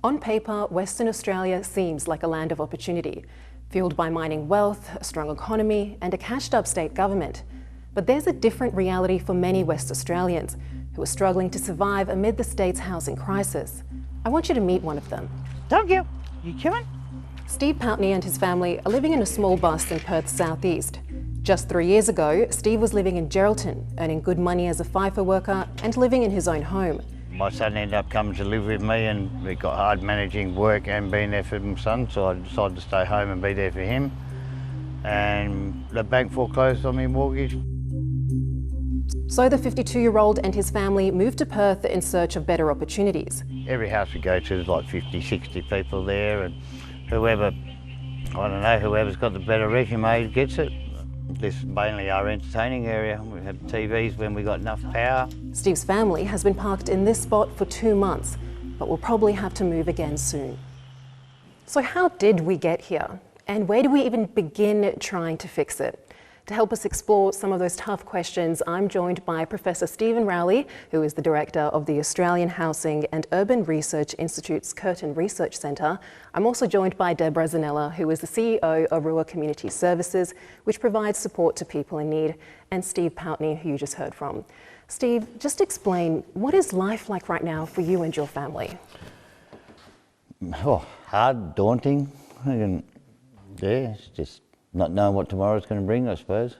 On paper, Western Australia seems like a land of opportunity, fueled by mining wealth, a strong economy, and a cashed-up state government. But there's a different reality for many West Australians who are struggling to survive amid the state's housing crisis. I want you to meet one of them. Thank you. You coming? Steve Pountney and his family are living in a small bus in Perth's southeast. Just 3 years ago, Steve was living in Geraldton, earning good money as a FIFO worker and living in his own home. My son ended up coming to live with me, and it got hard managing work and being there for my son, so I decided to stay home and be there for him. And the bank foreclosed on my mortgage. So the 52-year-old and his family moved to Perth in search of better opportunities. Every house we go to, there's like 50, 60 people there, and whoever's got the better resume gets it. This is mainly our entertaining area. We have TVs when we got enough power. Steve's family has been parked in this spot for 2 months, but will probably have to move again soon. So how did we get here? And where do we even begin trying to fix it? To help us explore some of those tough questions, I'm joined by Professor Stephen Rowley, who is the Director of the Australian Housing and Urban Research Institute's Curtin Research Centre. I'm also joined by Deborah Zanella, who is the CEO of Rua Community Services, which provides support to people in need, and Steve Pountney, who you just heard from. Steve, just explain, what is life like right now for you and your family? Oh, hard, daunting. It's just not knowing what tomorrow's going to bring, I suppose.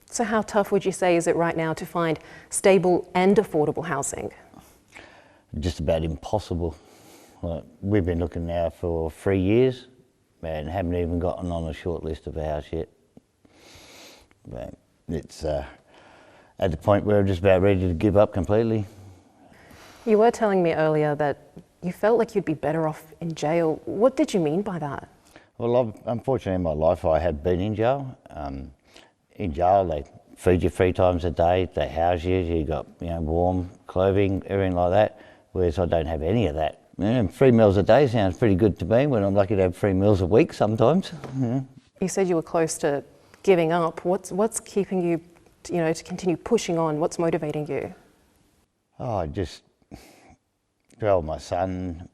So how tough would you say is it right now to find stable and affordable housing? Just about impossible. We've been looking now for 3 years and haven't even gotten on a short list of a house yet. But it's at the point where I'm just about ready to give up completely. You were telling me earlier that you felt like you'd be better off in jail. What did you mean by that? Well, unfortunately in my life I have been in jail. In jail they feed you 3 times a day, they house you, you got warm clothing, everything like that, whereas I don't have any of that. 3 meals a day sounds pretty good to me when I'm lucky to have 3 meals a week sometimes. You said you were close to giving up. What's keeping you, to continue pushing on? What's motivating you? Oh, my son,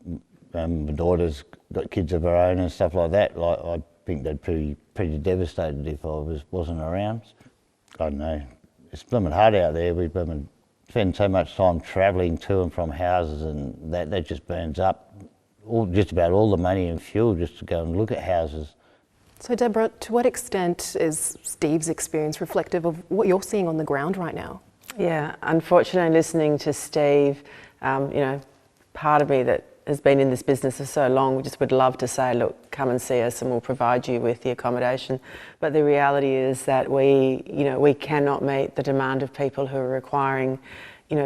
my daughter's got kids of her own and stuff like that. I think they'd be pretty devastated if I wasn't around. I don't know, it's blooming hard out there. We spend so much time travelling to and from houses, and that just burns up just about all the money and fuel just to go and look at houses. So Deborah, to what extent is Steve's experience reflective of what you're seeing on the ground right now? Yeah, unfortunately listening to Steve, part of me that has been in this business for so long, we just would love to say, look, come and see us and we'll provide you with the accommodation. But the reality is that we cannot meet the demand of people who are requiring,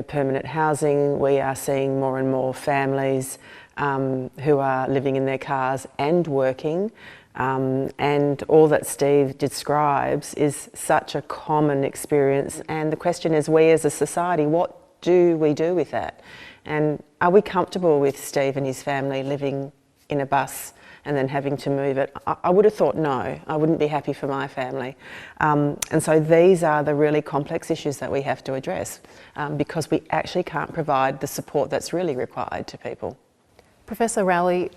permanent housing. We are seeing more and more families who are living in their cars and working. And all that Steve describes is such a common experience. And the question is, we as a society, what do we do with that? And are we comfortable with Steve and his family living in a bus and then having to move it? I would have thought no, I wouldn't be happy for my family. And so these are the really complex issues that we have to address because we actually can't provide the support that's really required to people. Professor Rowley,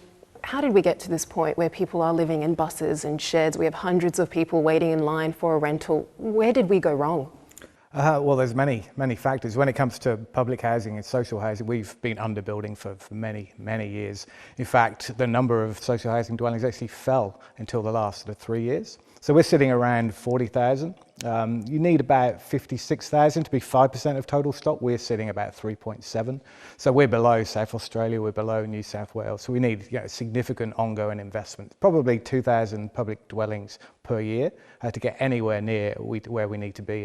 how did we get to this point where people are living in buses and sheds? We have hundreds of people waiting in line for a rental. Where did we go wrong? Well, there's many factors. When it comes to public housing and social housing, we've been underbuilding for many years. In fact, the number of social housing dwellings actually fell until the last 3 years. So we're sitting around 40,000. You need about 56,000 to be 5% of total stock. We're sitting about 3.7. So we're below South Australia, we're below New South Wales. So we need significant ongoing investment, probably 2,000 public dwellings per year to get anywhere near where we need to be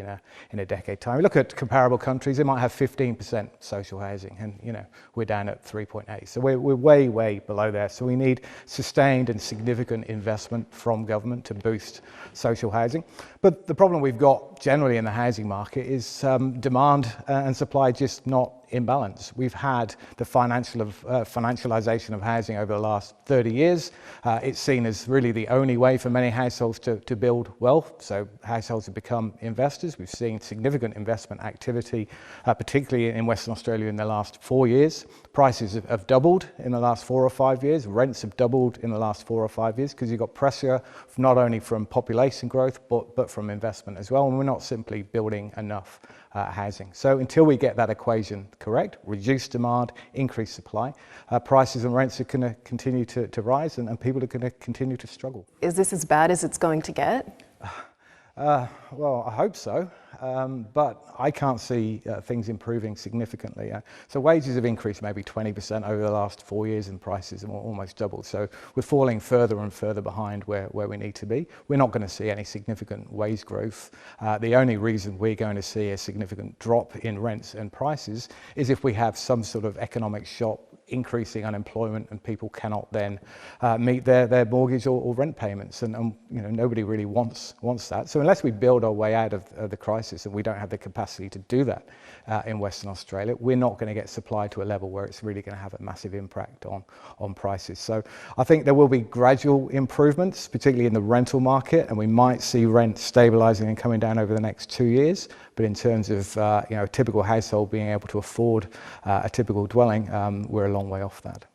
in a decade time. We look at comparable countries, they might have 15% social housing, and we're down at 3.8. So we're way below there. So we need sustained and significant investment from government to boost social housing. But the problem we've got generally in the housing market is demand and supply just not imbalance. We've had the financialisation of housing over the last 30 years. It's seen as really the only way for many households to build wealth. So households have become investors. We've seen significant investment activity, particularly in Western Australia in the last 4 years. Prices have doubled in the last 4 or 5 years. Rents have doubled in the last 4 or 5 years because you've got pressure not only from population growth but from investment as well. And we're not simply building enough housing. So until we get that equation correct, reduce demand, increase supply, prices and rents are going to continue to rise, and people are going to continue to struggle. Is this as bad as it's going to get? Well, I hope so, but I can't see things improving significantly. So wages have increased maybe 20% over the last 4 years, and prices have almost doubled. So we're falling further and further behind where we need to be. We're not going to see any significant wage growth. The only reason we're going to see a significant drop in rents and prices is if we have some sort of economic shock, increasing unemployment, and people cannot then meet their mortgage or rent payments, and nobody really wants that. So unless we build our way out of the crisis, and we don't have the capacity to do that in Western Australia, we're not going to get supply to a level where it's really going to have a massive impact on prices. So I think there will be gradual improvements, particularly in the rental market, and we might see rent stabilising and coming down over the next 2 years. But in terms of a typical household being able to afford a typical dwelling, we're a long way off that.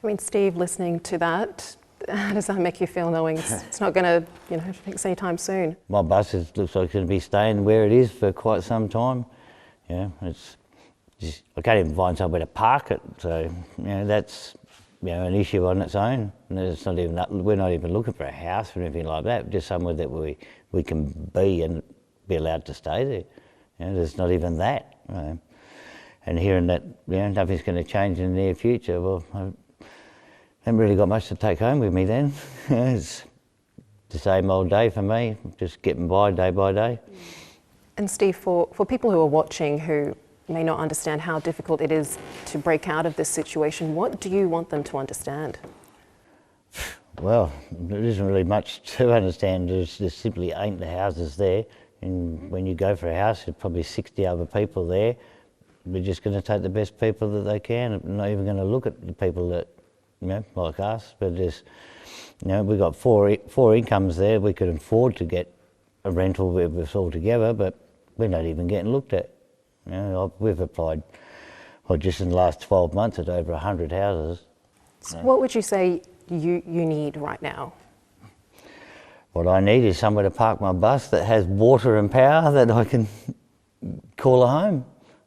I mean, Steve, listening to that, how does that make you feel, knowing it's not going to fix anytime soon? My bus looks like it's going to be staying where it is for quite some time. It's just, I can't even find somewhere to park it. So that's an issue on its own. And it's not even we're not even looking for a house or anything like that. Just somewhere that we can be and be allowed to stay there. There's not even that. And hearing that nothing's going to change in the near future, well, I haven't really got much to take home with me then. It's the same old day for me, just getting by day. And Steve, for people who are watching who may not understand how difficult it is to break out of this situation, what do you want them to understand? Well, there isn't really much to understand. There simply ain't the houses there. And when you go for a house, there's probably 60 other people there. We're just going to take the best people that they can. We're not even going to look at the people that, like us. But there's, we've got four incomes there. We could afford to get a rental with us all together, but we're not even getting looked at. We've applied, just in the last 12 months, at over 100 houses. So what would you say you need right now? What I need is somewhere to park my bus that has water and power that I can call a home.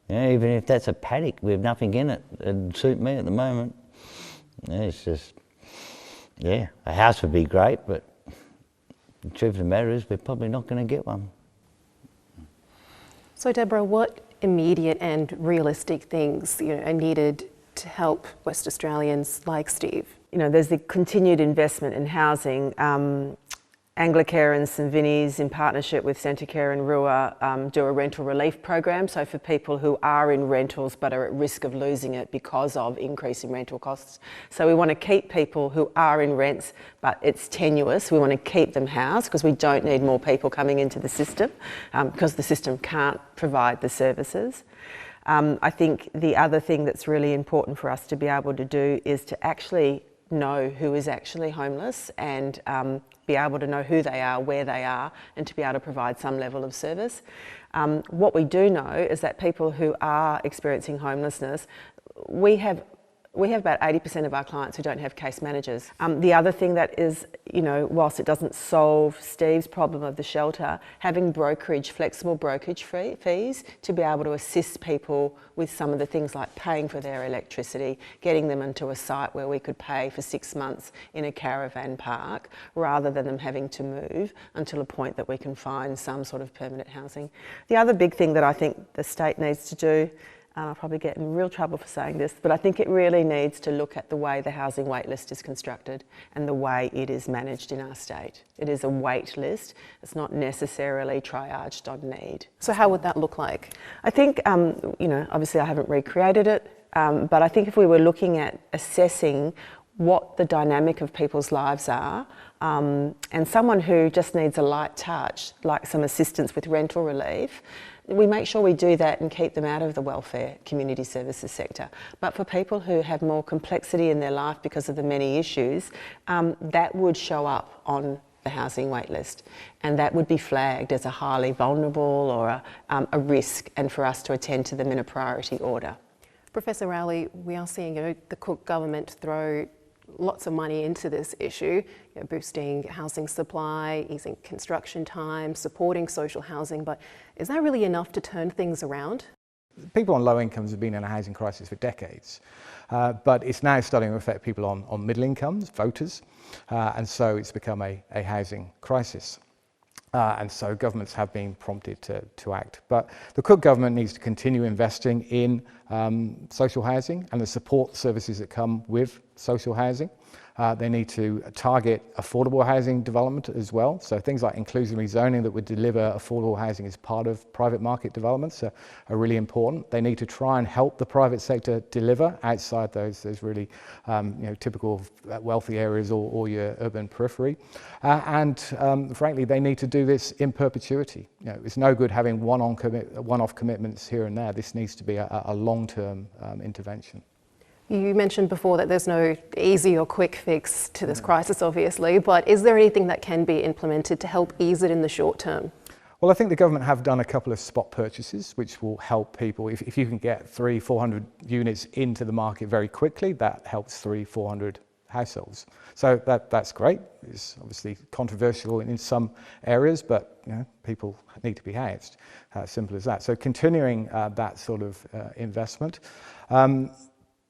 Even if that's a paddock with nothing in it, it'd suit me at the moment. It's just, a house would be great, but the truth of the matter is we're probably not going to get one. So Deborah, what immediate and realistic things are needed to help West Australians like Steve? There's the continued investment in housing. Anglicare and St Vinny's, in partnership with Centacare and Rua, do a rental relief program. So for people who are in rentals but are at risk of losing it because of increasing rental costs. So we want to keep people who are in rents, but it's tenuous. We want to keep them housed because we don't need more people coming into the system because the system can't provide the services. I think the other thing that's really important for us to be able to do is to actually know who is actually homeless and be able to know who they are, where they are, and to be able to provide some level of service. What we do know is that people who are experiencing homelessness, we have about 80% of our clients who don't have case managers. The other thing that is, whilst it doesn't solve Steve's problem of the shelter, having flexible brokerage fees to be able to assist people with some of the things like paying for their electricity, getting them into a site where we could pay for 6 months in a caravan park, rather than them having to move until a point that we can find some sort of permanent housing. The other big thing that I think the state needs to do, I'll probably get in real trouble for saying this, but I think it really needs to look at the way the housing wait list is constructed and the way it is managed in our state. It is a wait list. It's not necessarily triaged on need. So how would that look like? I think, obviously I haven't recreated it, but I think if we were looking at assessing what the dynamic of people's lives are, and someone who just needs a light touch, like some assistance with rental relief, We make sure we do that and keep them out of the welfare community services sector. But for people who have more complexity in their life because of the many issues, that would show up on the housing wait list, and that would be flagged as a highly vulnerable or a risk, and for us to attend to them in a priority order. Professor Rowley, we are seeing the Cook government throw lots of money into this issue, boosting housing supply, easing construction time, supporting social housing, but is that really enough to turn things around? People on low incomes have been in a housing crisis for decades, but it's now starting to affect people on middle incomes, voters, and so it's become a housing crisis. And so governments have been prompted to act. But the Cook government needs to continue investing in social housing and the support services that come with social housing. They need to target affordable housing development as well. So things like inclusionary zoning that would deliver affordable housing as part of private market developments are really important. They need to try and help the private sector deliver outside those really typical wealthy areas or your urban periphery. And frankly, they need to do this in perpetuity. It's no good having one-off commitments here and there. This needs to be a long-term intervention. You mentioned before that there's no easy or quick fix to this crisis, obviously, but is there anything that can be implemented to help ease it in the short term? Well, I think the government have done a couple of spot purchases, which will help people. If you can get 300-400 units into the market very quickly, that helps 300-400 households. So that's great. It's obviously controversial in some areas, but people need to be housed. Simple as that. So continuing that sort of investment.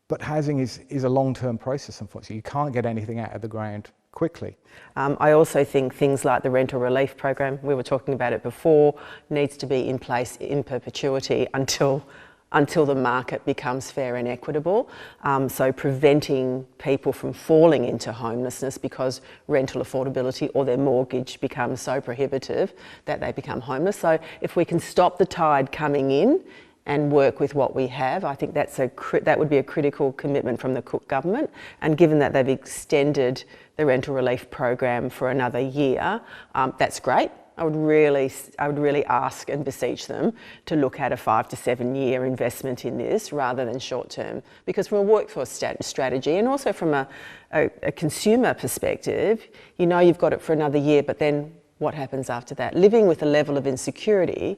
But housing is a long-term process, unfortunately. You can't get anything out of the ground quickly. I also think things like the rental relief program, we were talking about it before, needs to be in place in perpetuity until the market becomes fair and equitable. So preventing people from falling into homelessness because rental affordability or their mortgage becomes so prohibitive that they become homeless. So if we can stop the tide coming in and work with what we have, I think that would be a critical commitment from the Cook government. And given that they've extended the rental relief program for another year, that's great. I would really ask and beseech them to look at a 5 to 7 year investment in this rather than short term, because from a workforce strategy and also from a consumer perspective, you've got it for another year, but then what happens after that? Living with a level of insecurity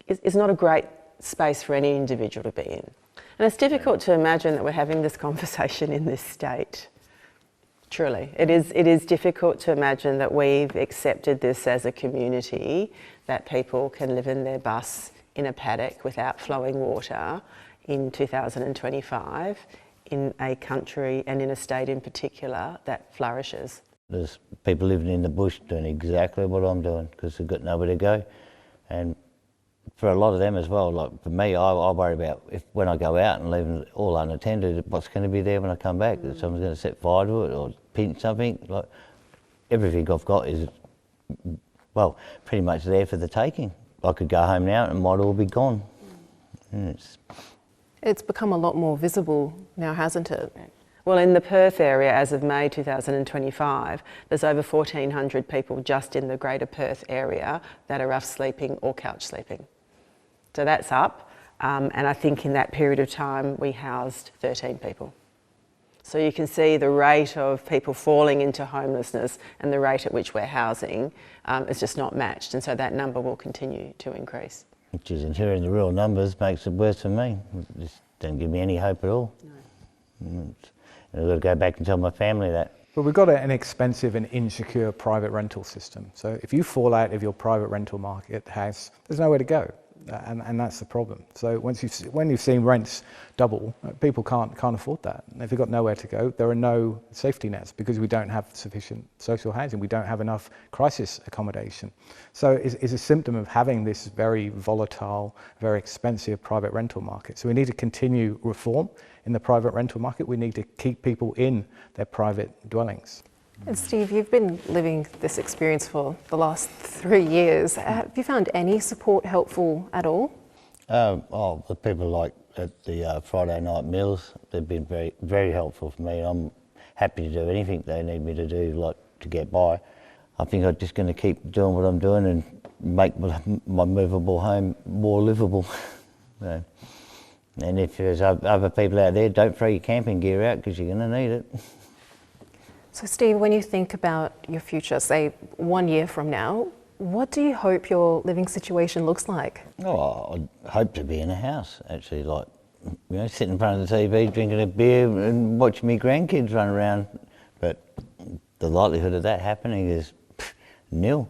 is not a great space for any individual to be in. And it's difficult to imagine that we're having this conversation in this state. Truly, it is difficult to imagine that we've accepted this as a community, that people can live in their bus in a paddock without flowing water in 2025 in a country and in a state in particular that flourishes. There's people living in the bush doing exactly what I'm doing because they've got nowhere to go. And for a lot of them as well, like for me, I worry about when I go out and leave it all unattended, what's going to be there when I come back? That someone's going to set fire to it or pinch something. Like everything I've got is, well, pretty much there for the taking. I could go home now and it might all be gone. It's become a lot more visible now, hasn't it? Well, in the Perth area, as of May 2025, there's over 1,400 people just in the greater Perth area that are rough sleeping or couch sleeping. So that's up, and I think in that period of time we housed 13 people. So you can see the rate of people falling into homelessness and the rate at which we're housing is just not matched, and so that number will continue to increase. Which is, and hearing the real numbers makes it worse for me. It just doesn't give me any hope at all. No. I've got to go back and tell my family that. But we've got an expensive and insecure private rental system. So if you fall out of your private rental market house, there's nowhere to go. And that's the problem. So when you've seen rents double, people can't afford that. And if they've got nowhere to go, there are no safety nets because we don't have sufficient social housing. We don't have enough crisis accommodation. So it's a symptom of having this very volatile, very expensive private rental market. So we need to continue reform in the private rental market. We need to keep people in their private dwellings. And Steve, you've been living this experience for the last 3 years. Have you found any support helpful at all? The people like at the Friday night meals, they've been very, very helpful for me. I'm happy to do anything they need me to do, like to get by. I think I'm just going to keep doing what I'm doing and make my movable home more livable. So, and if there's other people out there, don't throw your camping gear out because you're going to need it. So Steve, when you think about your future, say 1 year from now, what do you hope your living situation looks like? Oh, I hope to be in a house, actually, like, you know, sitting in front of the TV, drinking a beer and watching my grandkids run around. But the likelihood of that happening is nil.